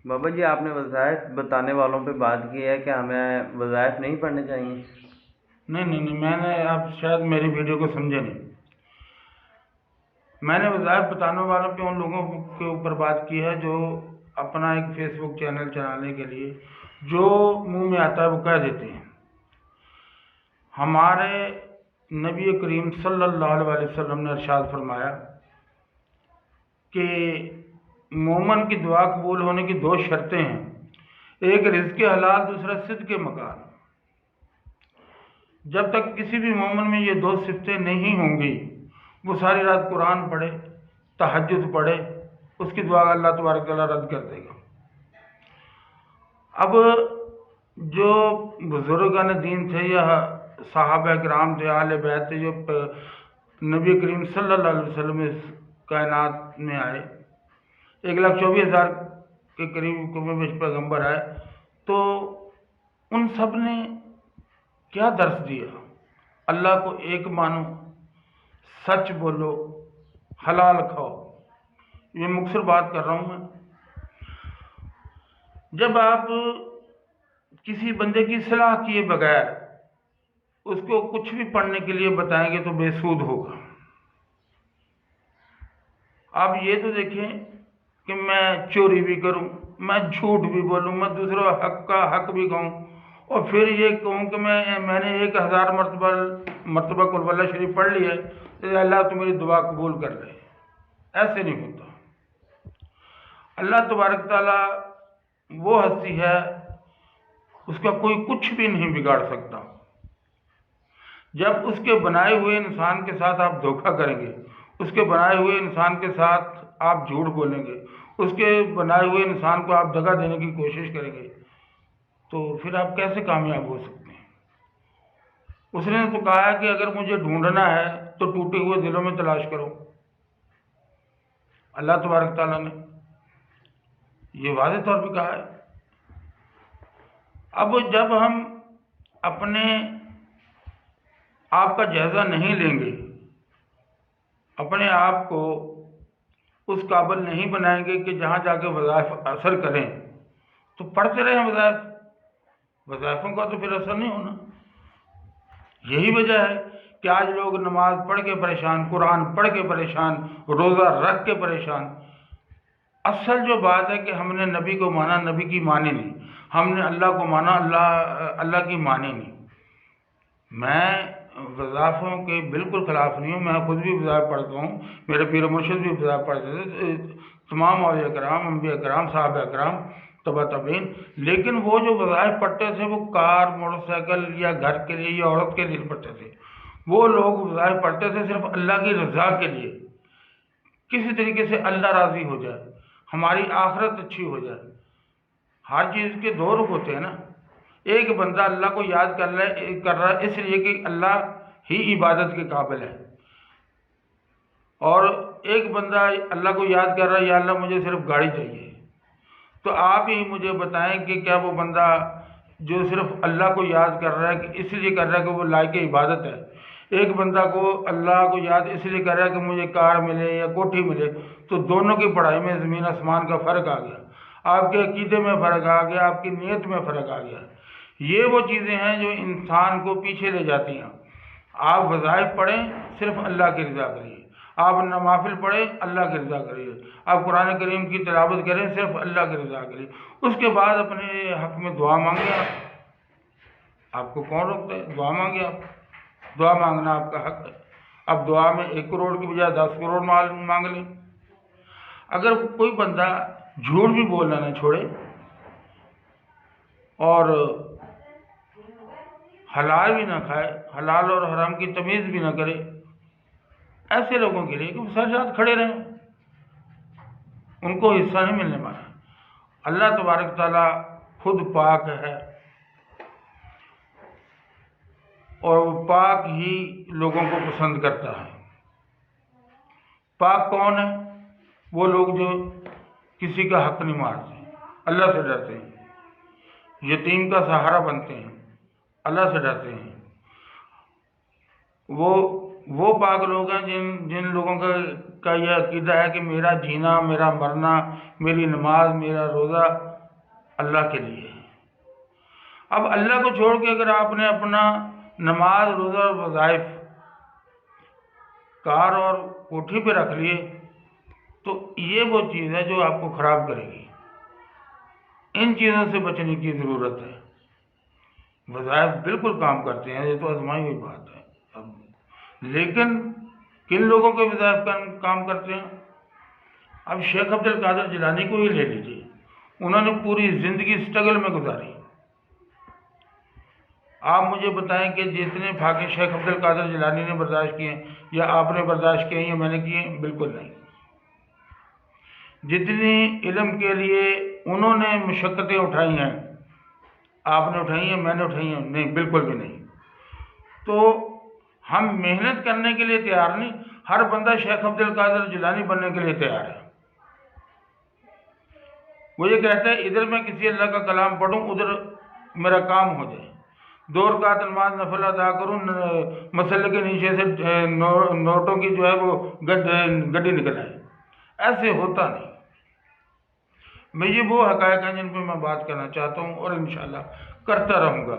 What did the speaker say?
بابا جی، آپ نے وظائف بتانے والوں پہ بات کی ہے کہ ہمیں وظائف نہیں پڑھنے چاہیے؟ نہیں نہیں نہیں، میں نے آپ شاید میری ویڈیو کو سمجھے نہیں. میں نے وظائف بتانے والوں پہ ان لوگوں کے اوپر بات کی ہے جو اپنا ایک فیس بک چینل چلانے کے لیے جو منہ میں آتا ہے وہ کہہ دیتے ہیں. ہمارے نبی کریم صلی اللہ علیہ وسلم نے ارشاد فرمایا کہ مومن کی دعا قبول ہونے کی دو شرطیں ہیں: ایک رزق حلال، دوسرا صدق مکان. جب تک کسی بھی مومن میں یہ دو صفتیں نہیں ہوں گی، وہ ساری رات قرآن پڑھے، تہجد پڑھے، اس کی دعا اللہ تبارک تعالیٰ رد کر دے گا. اب جو بزرگان دین تھے یا صحابہ کرام تھے، اہل بیت تھے، جو نبی کریم صلی اللہ علیہ وسلم اس کائنات میں آئے، 1,24,000 کے قریب پیغمبر آئے، تو ان سب نے کیا درس دیا؟ اللہ کو ایک مانو، سچ بولو، حلال کھاؤ. یہ مختصر بات کر رہا ہوں میں. جب آپ کسی بندے کی اصلاح کیے بغیر اس کو کچھ بھی پڑھنے کے لیے بتائیں گے تو بے سود ہوگا. آپ یہ تو دیکھیں کہ میں چوری بھی کروں، میں جھوٹ بھی بولوں، میں دوسروں حق کا حق بھی کہوں، اور پھر یہ کہوں کہ میں نے 1,000 مرتبہ قل اللہ شریف پڑھ لی ہے تو اللہ تو میری دعا قبول کر لے. ایسے نہیں ہوتا. اللہ تبارک تعالیٰ وہ ہستی ہے، اس کا کوئی کچھ بھی نہیں بگاڑ سکتا. جب اس کے بنائے ہوئے انسان کے ساتھ آپ دھوکہ کریں گے، اس کے بنائے ہوئے انسان کے ساتھ آپ جھوٹ بولیں گے، اس کے بنائے ہوئے انسان کو آپ دغا دینے کی کوشش کریں گے، تو پھر آپ کیسے کامیاب ہو سکتے ہیں؟ اس نے تو کہا ہے کہ اگر مجھے ڈھونڈنا ہے تو ٹوٹے ہوئے دلوں میں تلاش کرو. اللہ تبارک تعالیٰ نے یہ واضح طور پہ کہا ہے. اب جب ہم اپنے آپ کا جائزہ نہیں لیں گے، اپنے آپ کو اس قابل نہیں بنائیں گے کہ جہاں جا کے وظائف اثر کریں، تو پڑھتے رہیں وظائفوں کا تو پھر اثر نہیں ہونا. یہی وجہ ہے کہ آج لوگ نماز پڑھ کے پریشان، قرآن پڑھ کے پریشان، روزہ رکھ کے پریشان. اصل جو بات ہے کہ ہم نے نبی کو مانا، نبی کی مانی نہیں. ہم نے اللہ کو مانا، اللہ کی مانی نہیں. میں وظائفوں کے بالکل خلاف نہیں ہوں، میں خود بھی وظائف پڑھتا ہوں، میرے پیر و مرشد بھی وظائف پڑھتے تھے، تمام اولیاء کرام، انبیاء کرام، صحابہ کرام، تبع تابعین. لیکن وہ جو وظائف پڑھتے تھے وہ کار، موٹر سائیکل یا گھر کے لیے یا عورت کے لیے پڑھتے تھے. وہ لوگ وظائف پڑھتے تھے صرف اللہ کی رضا کے لیے، کسی طریقے سے اللہ راضی ہو جائے، ہماری آخرت اچھی ہو جائے. ہر چیز کے دو رخ ہوتے ہیں نا. ایک بندہ اللہ کو یاد کر رہا ہے اس لیے کہ اللہ ہی عبادت کے قابل ہے، اور ایک بندہ اللہ کو یاد کر رہا ہے، یا اللہ مجھے صرف گاڑی چاہیے. تو آپ ہی مجھے بتائیں کہ کیا وہ بندہ جو صرف اللہ کو یاد کر رہا ہے کہ اس لیے کر رہا ہے کہ وہ لائق عبادت ہے، ایک بندہ کو اللہ کو یاد اس لیے کر رہا ہے کہ مجھے کار ملے یا کوٹھی ملے، تو دونوں کی پڑھائی میں زمین آسمان کا فرق آ گیا. آپ کے عقیدے میں فرق آ گیا، آپ کی نیت میں فرق آ گیا. یہ وہ چیزیں ہیں جو انسان کو پیچھے لے جاتی ہیں. آپ وظائف پڑھیں، صرف اللہ کی رضا کریے. آپ نوافل پڑھیں، اللہ کی رضا کریے. آپ قرآن کریم کی تلاوت کریں، صرف اللہ کی رضا کریے. اس کے بعد اپنے حق میں دعا مانگیں. آپ کو کون روکتا ہے؟ دعا مانگیں. آپ دعا مانگنا آپ کا حق ہے. اب دعا میں 1 کروڑ کی بجائے 10 کروڑ مانگ لیں. اگر کوئی بندہ جھوٹ بھی بولنا نہ چھوڑے اور حلال بھی نہ کھائے، حلال اور حرام کی تمیز بھی نہ کرے، ایسے لوگوں کے لیے کہ وہ سر کھڑے رہیں، ان کو حصہ نہیں ملنے والا. اللہ تبارک تعالیٰ خود پاک ہے، اور وہ پاک ہی لوگوں کو پسند کرتا ہے. پاک کون ہے؟ وہ لوگ جو کسی کا حق نہیں مارتے، اللہ سے ڈرتے ہیں، یتیم کا سہارا بنتے ہیں، اللہ سے ڈرتے ہیں. وہ پاک لوگ ہیں جن لوگوں کا یہ عقیدہ ہے کہ میرا جینا، میرا مرنا، میری نماز، میرا روزہ اللہ کے لیے ہے۔ اب اللہ کو چھوڑ کے اگر آپ نے اپنا نماز، روزہ اور وظائف کار اور کوٹھی پہ رکھ لیے تو یہ وہ چیز ہے جو آپ کو خراب کرے گی۔ ان چیزوں سے بچنے کی ضرورت ہے۔ وظائف بالکل کام کرتے ہیں، یہ تو آزمائی ہوئی بات ہے۔ لیکن کن لوگوں کے وظائف کام کرتے ہیں؟ اب شیخ عبد القادر جیلانی کو ہی لے لیجیے، انہوں نے پوری زندگی اسٹرگل میں گزاری۔ آپ مجھے بتائیں کہ جتنے فاقے شیخ عبد القادر جیلانی نے برداشت کیے ہیں یا آپ نے برداشت کیے ہیں یا میں نے کیے ہیں؟ بالکل نہیں۔ جتنی علم کے لیے انہوں نے مشقتیں اٹھائی ہیں، آپ نے اٹھائی ہیں، میں نے اٹھائی ہیں؟ نہیں، بالکل بھی نہیں۔ تو ہم محنت کرنے کے لیے تیار نہیں، ہر بندہ شیخ عبد القادر جیلانی بننے کے لیے تیار ہے۔ وہ یہ کہتا ہے ادھر میں کسی اللہ کا کلام پڑھوں، ادھر میرا کام ہو جائے، 2 رکعت نماز نفل ادا کروں، مسلح کے نیچے سے نوٹوں کی جو ہے وہ گڈی نکل آئے۔ ایسے ہوتا نہیں۔ میں یہ وہ حقائق ہیں جن پہ میں بات کرنا چاہتا ہوں اور انشاءاللہ کرتا رہوں گا۔